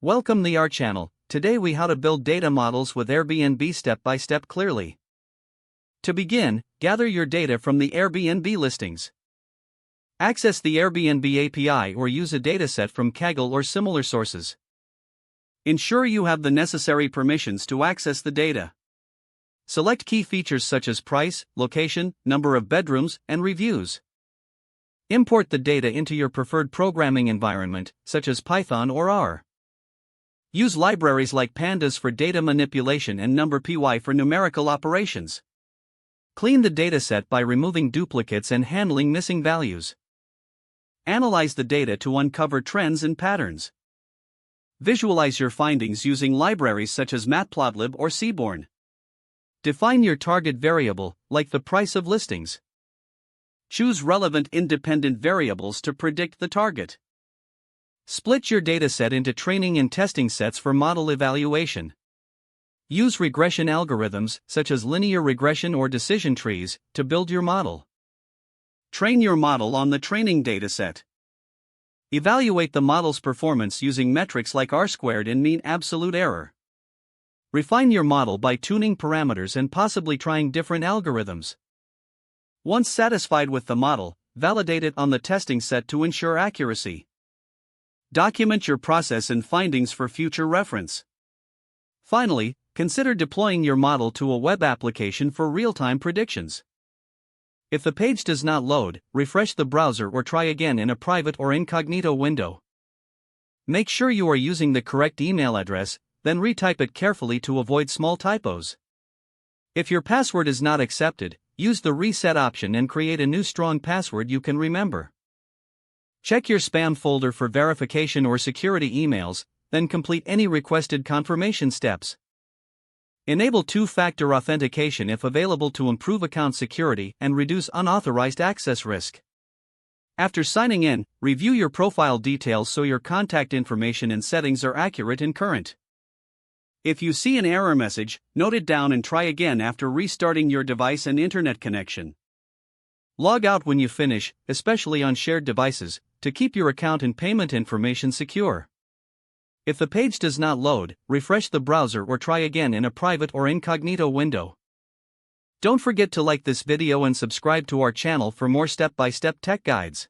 Welcome to our channel. Today we how to build data models with Airbnb step by step clearly. To begin, gather your data from the Airbnb listings. Access the Airbnb API or use a dataset from Kaggle or similar sources. Ensure you have the necessary permissions to access the data. Select key features such as price, location, number of bedrooms, and reviews. Import the data into your preferred programming environment, such as Python or R. Use libraries like pandas for data manipulation and NumPy for numerical operations. Clean the dataset by removing duplicates and handling missing values. Analyze the data to uncover trends and patterns. Visualize your findings using libraries such as Matplotlib or Seaborn. Define your target variable, like the price of listings. Choose relevant independent variables to predict the target. Split your dataset into training and testing sets for model evaluation. Use regression algorithms, such as linear regression or decision trees, to build your model. Train your model on the training dataset. Evaluate the model's performance using metrics like R-squared and mean absolute error. Refine your model by tuning parameters and possibly trying different algorithms. Once satisfied with the model, validate it on the testing set to ensure accuracy. Document your process and findings for future reference. Finally, consider deploying your model to a web application for real-time predictions. If the page does not load, refresh the browser or try again in a private or incognito window. Make sure you are using the correct email address, then retype it carefully to avoid small typos. If your password is not accepted, use the reset option and create a new strong password you can remember. Check your spam folder for verification or security emails, then complete any requested confirmation steps. Enable two-factor authentication if available to improve account security and reduce unauthorized access risk. After signing in, review your profile details so your contact information and settings are accurate and current. If you see an error message, note it down and try again after restarting your device and internet connection. Log out when you finish, especially on shared devices, to keep your account and payment information secure. If the page does not load, refresh the browser or try again in a private or incognito window. Don't forget to like this video and subscribe to our channel for more step-by-step tech guides.